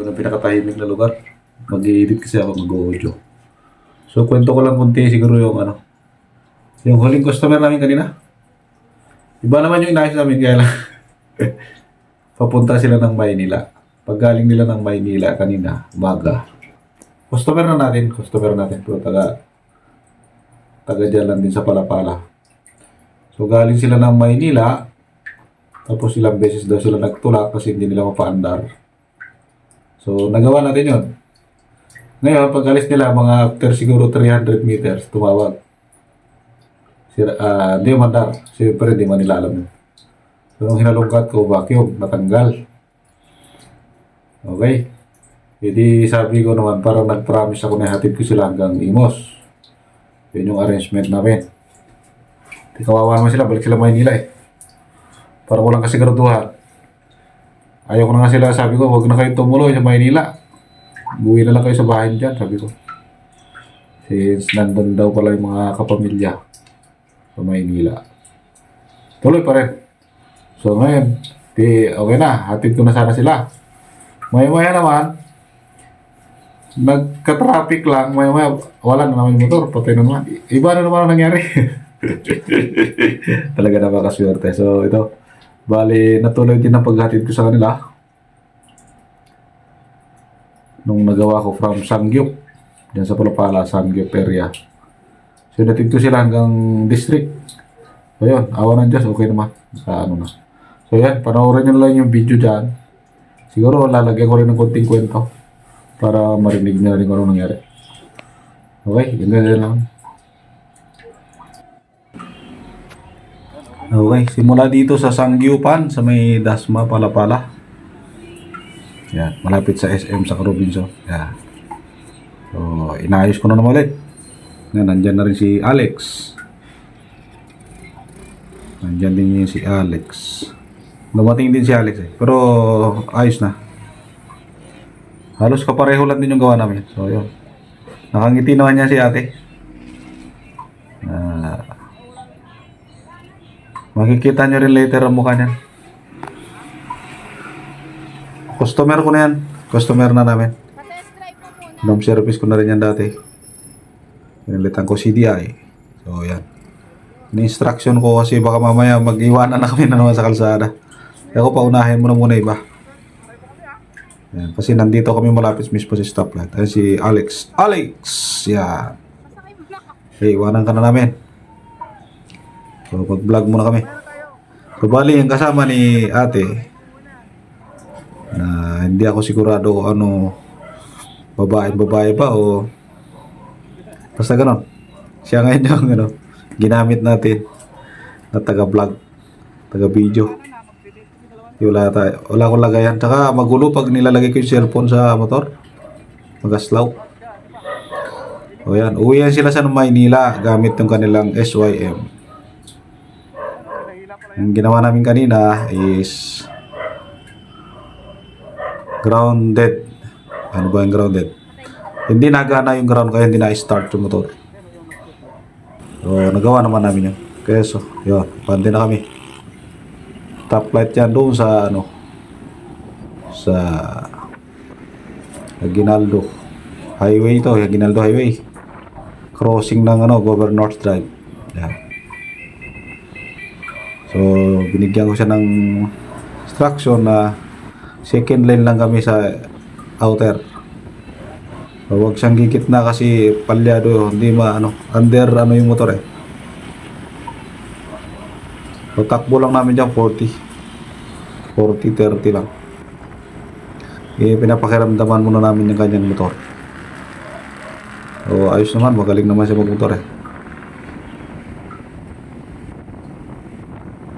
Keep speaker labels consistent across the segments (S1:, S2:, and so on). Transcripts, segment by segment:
S1: ng pinakatahimik na lugar. Mag-i-edit kasi ako, mag-audio. So, kwento ko lang kunti siguro yung yung huling customer namin kanina. Iba naman yung inayos namin, kaya lang papunta sila ng Maynila. Pag galing nila ng Maynila kanina, umaga. Customer natin. Pero taga dyan lang din sa Palapala. So, galing sila ng Maynila. Tapos ilang beses daw sila nagtulak kasi hindi nila mapaandar. So, nagawa natin yun. Ngayon, pag alis nila, mga after siguro 300 meters, tumawag. Hindi umandar. Siyempre, di man nila alam yun. So, nung hinalungkat ko, vacuum, natanggal. Okay. Hindi sabi ko naman, parang nag-promise ako na hatid ko sila hanggang Imos. Yun yung arrangement namin. Di kawawa naman sila, balik sila Maynila eh. Para walang kasiguraduhan. Ayaw ko na nga sila, sabi ko, huwag na kayo tumuloy sa Maynila. Buwi na lang kayo sa bahay dyan, sabi ko. Since nandun daw pala yung mga kapamilya sa Maynila. Tuloy pa rin. So ngayon, okay na, hatid ko na sana sila. Maya-maya naman, nagka-traffic lang, maya-maya, wala na naman yung motor, patay na naman. Iba na naman ang nangyari. Talaga napakaswerte. So ito, bali, natuloy din ang paghatid ko sa kanila. Nung nagawa ko from Samgyup, dyan sa Palapala, Samgyup area. So, natid ko sila hanggang district. So, yun, awa ng Diyos, okay naman. Sa ano na. So, yan, panoorin nyo lang yung video dyan. Siguro, lalagyan ko rin ng konting kwento para marinig nyo rin kung anong nangyari. Okay, yung ganyan lang. Okay, simula dito sa Sangyupan, sa may Dasma, Palapala. Yan, malapit sa SM sa Robinson. Yan. So, inayos ko na naman ulit. Yan, nandyan na rin si Alex. Nandyan din yung si Alex. Dumating din si Alex eh. Pero, ayos na. Halos kapareho lang din yung gawa namin. So, yun. Nakangiti naman niya si ate. Makikita nyo rin later ang mukha niyan. Customer ko na yan. Customer na namin. Home service ko na rin yan dati. Pinalitan ko CDI. So, yan. Ini-instruction ko kasi baka mamaya mag-iwanan na kami na naman sa kalsada. Kaya ko paunahin muna iba. Yan. Kasi nandito kami malapit mismo si stoplight. Ayan si Alex. Alex! Yan. Okay, iwanan ka na namin. So, mag-vlog muna kami. So, bali, yung kasama ni ate, na hindi ako sigurado ano, babae ba o basta ganon. Siya ngayon yung ginamit natin na taga-vlog, taga-video. Wala akong lagayan. Tsaka magulo pag nilalagay ko yung cellphone sa motor. Magaslaw. O yan, uwi yan sila sa Maynila gamit yung kanilang SYM. Ang ginawa namin kanina is grounded. Ano ba yung grounded? Hindi nagana yung ground kaya hindi na-start yung motor. So, nagawa naman namin yun. Kaya so, yun, pante na kami. Top light yan doon sa sa Aguinaldo Highway ito, Aguinaldo Highway. Crossing ng Governor's Drive. Yan. So, binigyan ko siya ng instruction na second lane lang kami sa outer. So, huwag siyang gigit na kasi palyado, hindi under yung motor eh. So, takbo lang namin dyan 40, 30 lang. Pinapakiramdaman muna namin yung kanyang motor. So, ayos naman, magaling naman siya mag-motor eh.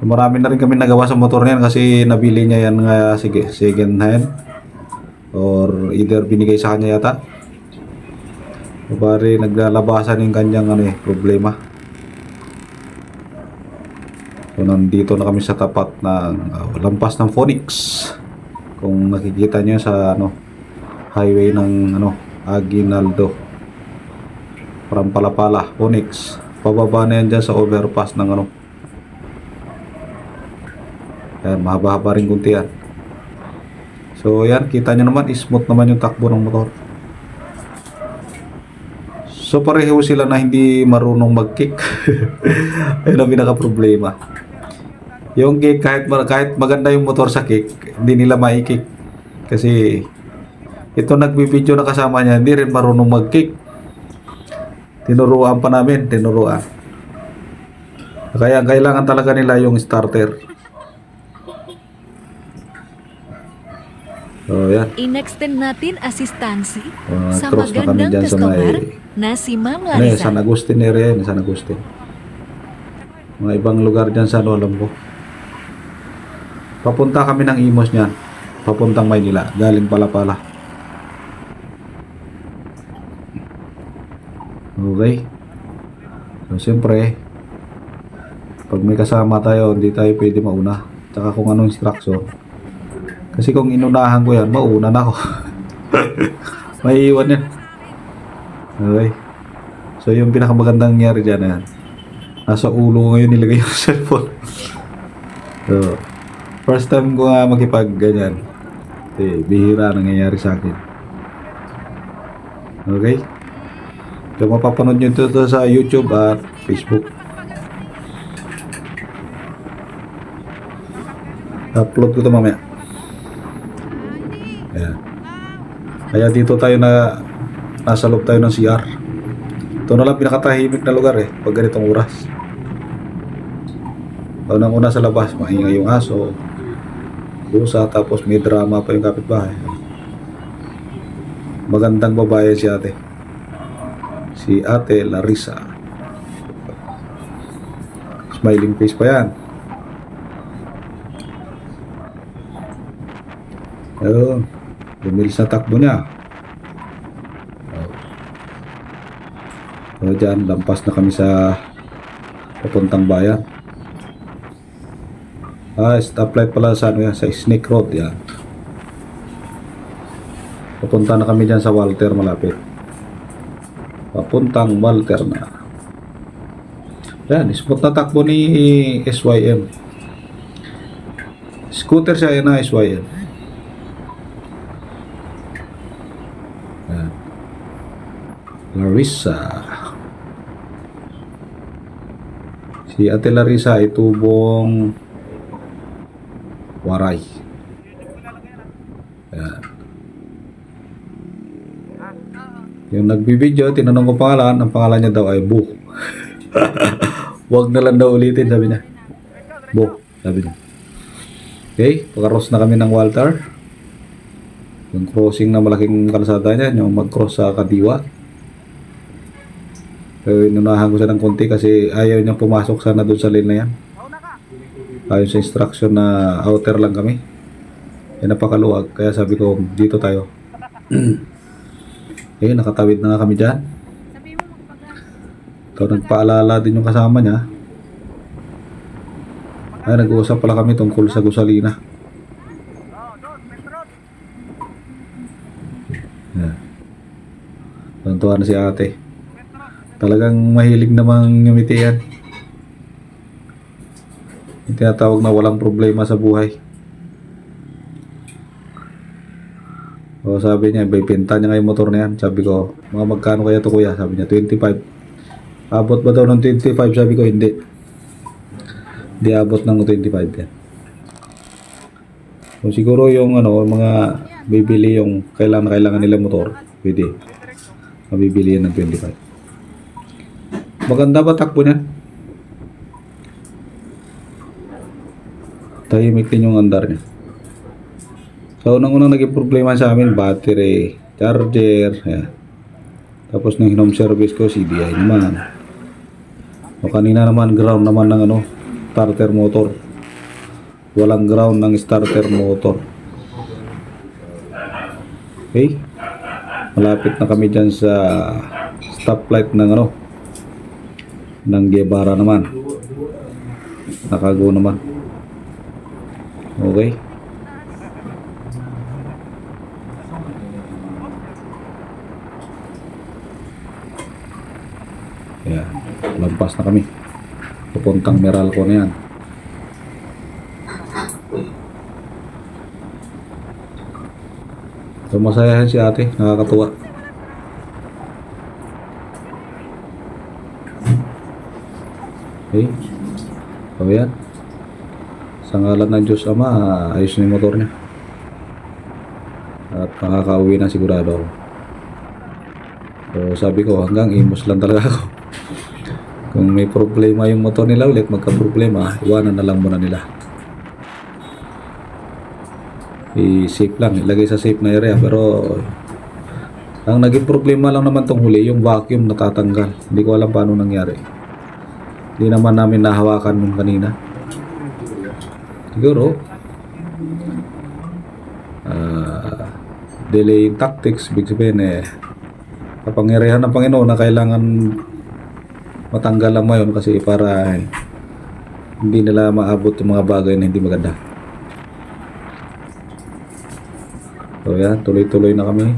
S1: Marami na rin kami nagawa sa motor niyan kasi nabili niya yan nga second hand or either binigay sa kanya yata. Bari naglalabasan yung kanyang problema. So nandito na kami sa tapat ng lampas ng Phoenix. Kung nakikita niyo sa highway ng Aguinaldo from Palapala, Phoenix. Pababa na yan dyan sa overpass ng Ayan, mahaba-haba rin kunti yan. So So yan, kita nyo naman, smooth naman yung takbo ng motor. So pareho sila na hindi marunong mag-kick. Ayun ang pinaka problema. Yung kick, kahit maganda yung motor sa kick, hindi nila mai-kick. Kasi ito nagbibideo na kasama niya, hindi rin marunong mag-kick. Tinuruan pa namin, tinuruan. Kaya kailangan talaga nila yung starter. So yan.
S2: In-extend natin asistansi sa
S1: Cross na kami
S2: magandang
S1: dyan sa
S2: customer
S1: may
S2: na si Ma'am
S1: ano yun,
S2: Larissa.
S1: San Agustin area yun, San Agustin. Mga ibang lugar dyan sa ano, alam ko. Papunta kami ng Imos niyan. Papuntang Maynila, galing Palapala. Okay. So siyempre, pag may kasama tayo, hindi tayo pwede mauna. Tsaka kung anong instruction. Kasi kung inunahan ko yan, mauna na ako. May iwan yan. Okay. So yung pinakamagandang nangyari dyan na yan. Nasa ulo ngayon nilagay yung cellphone. So, first time ko nga makipag ganyan. Bihira nangyayari sa akin. Okay. So mapapanood nyo ito sa YouTube at Facebook. Upload ko ito mamaya. Ayan. Kaya dito tayo nasa loob tayo ng CR. Ito na lang pinakatahimik na lugar pag ganitong oras. Unang-una sa labas, maingay yung aso, pusa, tapos may drama pa yung kapitbahay. Magandang babae si ate. Si Ate Larissa. Smiling face pa yan. Ayun. Bumilis na takbo niya. So dyan, lampas na kami sa papuntang bayan. Stoplight pala sa ano yan, sa Snake Road yan. Papunta na kami dyan sa Walter, malapit. Papuntang Walter na. Yan, smooth na takbo ni SYM. Scooter siya yan na SYM. Yan. Larissa. Si Ate Larissa ay tubong Waray. Yan. Yung nagbibideo, tinanong ko pangalan, ang pangalan niya daw ay Bu. Wag na lang daw ulitin, sabi niya. Bu, sabi niya. Okay, pagka-cross na kami ng Walter. Yung crossing na malaking kalsada niya, yung mag-cross sa Kadiwa. Inunahan ko siya ng konti kasi ayaw niyang pumasok sana doon sa lane na yan. Ayon sa instruction na outer lang kami. Napakaluwag, kaya sabi ko dito tayo. Nakatawid na nga kami dyan. Ito, nagpaalala din yung kasama niya. Nag-uusap pala kami tungkol sa Gusalina. Tuntuan na si ate. Talagang mahilig namang ngumiti yan. Yung tinatawag na walang problema sa buhay. O sabi niya, ibenta niya yung motor na yan. Sabi ko, mga magkano kaya to kuya? Sabi niya, 25. Abot ba daw ng 25? Sabi ko, hindi. Hindi abot ng 25 yan. So siguro yung mga bibili yung kailangan nila motor, pwede. Mabibili yan ng 25. Maganda ba takbo niyan? Tahimik din yung andar niya. So, unang-unang naging problema sa amin, battery, charger, yan. Tapos nung home service ko, CDI naman. O kanina naman, ground naman ng starter motor. Walang ground ng starter motor. Okay? Malapit na kami dyan sa stoplight ng ng Guevara naman. Nakago naman. Okay? Yan, lampas na kami. Pupuntang Meralco na yan. So masayahan si ate, nakakatuwa. Okay. So yan. Sa ngalan ng Diyos Ama, ayos na yung motor niya. At makakauwi na sigurado ako. So sabi ko, hanggang imos lang talaga ako. Kung may problema yung motor nila ulit, magka-problema, iwanan na lang muna nila. I-safe lang, ilagay sa safe na area. Pero ang naging problema lang naman tong huli, yung vacuum natatanggal. Hindi ko alam paano nangyari. Hindi naman namin nahawakan nung kanina. Siguro delaying tactics, big sabihin kapangyarihan ng Panginoon na kailangan matanggal lang mo yun kasi para hindi nila maabot yung mga bagay na hindi maganda. So yan, tuloy-tuloy na kami.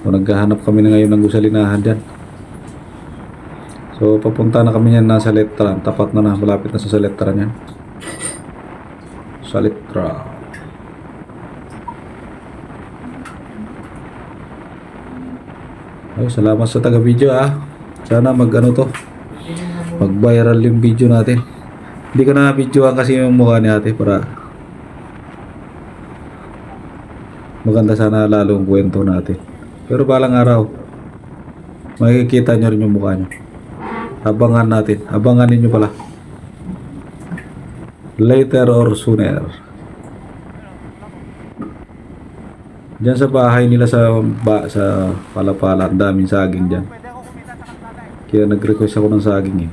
S1: So naghahanap kami na ngayon ng gusalinahan dyan. So papunta na kami yan nasa Letran. Tapat na malapit na sa Letran yan. Sa Letran. Ay, salamat sa taga-video Sana mag-viral yung video natin. Hindi ko na videoan kasi yung mukha ni ate para maganda sana lalo ang kwento natin. Pero balang araw makikita nyo rin yung mukha nyo. Abangan natin. Abangan ninyo pala. Later or sooner. Diyan sa bahay nila sa Palapala, ang daming saging dyan. Kaya nag-request ako ng saging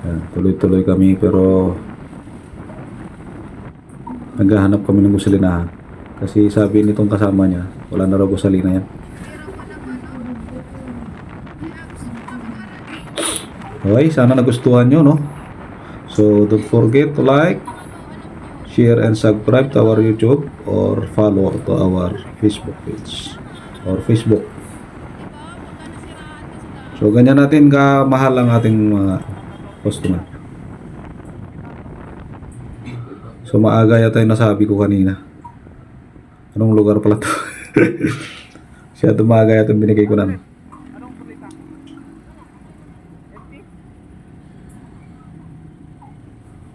S1: Yan, tuloy-tuloy kami pero naghahanap kami ng gusalinahan. Kasi sabi nitong kasama niya, wala na raw gusalina yan. Okay, sana nagustuhan nyo, no? So, don't forget to like, share, and subscribe to our YouTube or follow to our Facebook page or Facebook. So, ganyan natin kamahal ang ating mga customer. So, maaga yata yung nasabi ko kanina. Anong lugar pala to? Siya tumaga yata yung binigay ko na.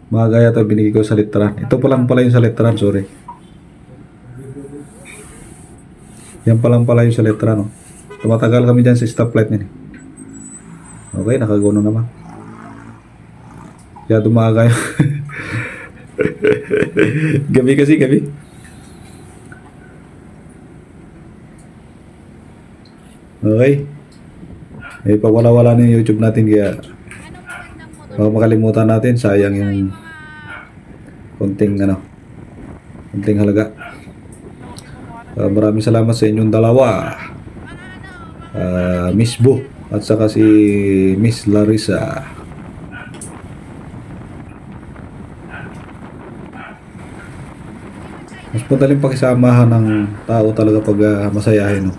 S1: Maaga yata binigay ko sa Letran. Ito pa lang pala yung sa Letran, sorry. Yan pa lang pala yung sa Letran, no? Tumatagal kami dyan sa stoplight nila. Okay, nakagono naman. Kaya tumaga yun. Gabi kasi, gabi. Okay. Pawala-wala na yung YouTube natin kaya baka makalimutan natin, sayang yung konting halaga. Maraming salamat sa inyong dalawa, Miss Bu at saka si Miss Larissa. Mas madaling pakisamahan ng tao talaga pag masayahin, no?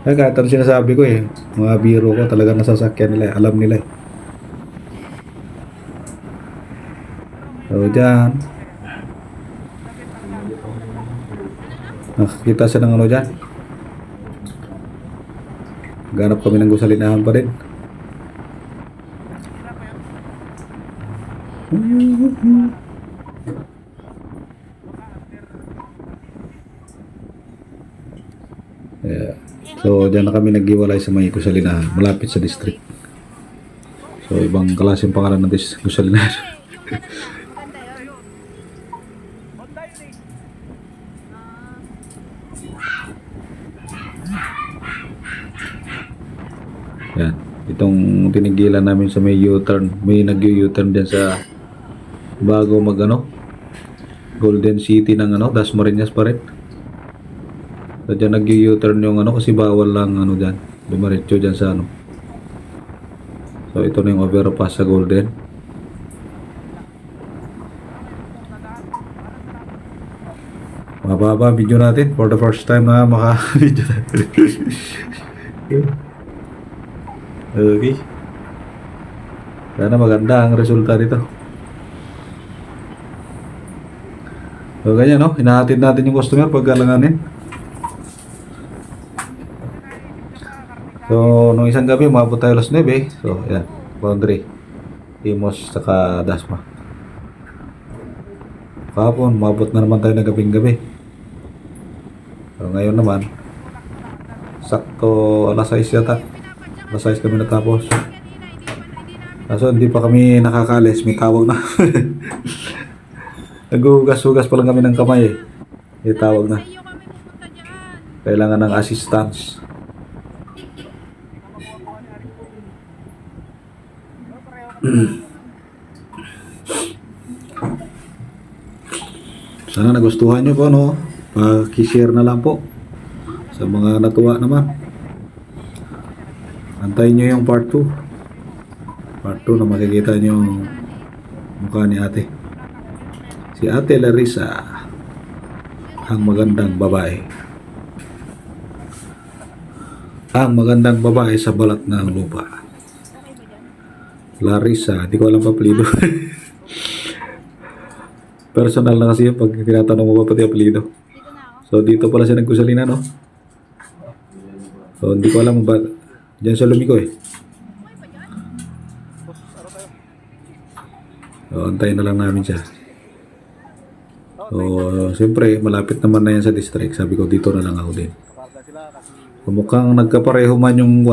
S1: Kahit ano sinasabi ko mga biro ko talaga nasasakyan nila, alam nila So dyan nakakita siya ng dyan, ganap kami ng gusalinahan pa rin. Yeah. So, dyan na kami naghiwalay sa may gusalinahan, malapit sa district. So, ibang klase yung pangalan ng gusalinahan. Yan. Itong tinigilan namin sa may U-turn. May nag-U-turn dyan sa bago Golden City ng Dasmariñas pa rin. So dyan nag-U-turn yung kasi bawal lang dyan. Dumaretso dyan sa So ito na yung overpass sa Golden. Mababa video natin for the first time na maka-video natin. Okay. Sana maganda ang resulta nito. So ganyan no, hinahatid natin yung customer pag galanganin. So nung isang gabi, umabot tayo alas 9. So yan, boundary. Imos saka Dasma. Kahapon, umabot na naman tayo ng gabing-gabi. So ngayon naman, sakto alas 6 yata. Alas 6 kami natapos. Kaso hindi pa kami nakakalis, may tawag na. Naghugas-hugas pa lang kami ng kamay eh. May tawag na. Kailangan ng assistance. Sana nagustuhan nyo po, no? Paki-share na lang po sa mga natuwa naman. Antayin nyo yung part 2. Part 2 na makikita nyo yung mukha ni ate. Si Ate Larissa, ang magandang babae. Ang magandang babae sa balat ng lupa. Larissa, di ko alam pa apelido. Personal na kasi yun pag tinatanong mo pa pati apelido. So dito pala siya nagkusalina, no? So hindi ko alam ba diyan sa Lumiko eh. So antayin na lang namin siya. So siyempre malapit naman na yan sa district. Sabi ko dito na lang ako din. So, mukhang nagkapareho man yung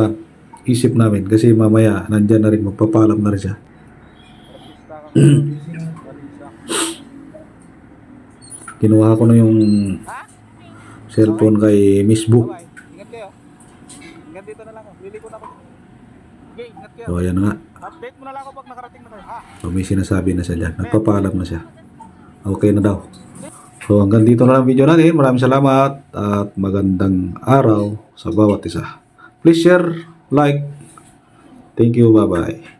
S1: isip namin kasi mamaya nandyan na rin, magpapalam na rin siya. Kinuha ko na yung cellphone kay Miss Bu.
S3: Ingat kayo. Ingat dito na lang ako. Lili ko na ako. Okay, ingat kayo.
S1: So ayan na nga.
S3: Update mo na lang ako pag nakarating na kayo. Ha?
S1: So may sinasabi na siya dyan. Nagpapaalam na siya. Okay na daw. So hanggang dito na lang video natin. Maraming salamat at magandang araw sa bawat isa. Please share, like. Thank you. Bye-bye.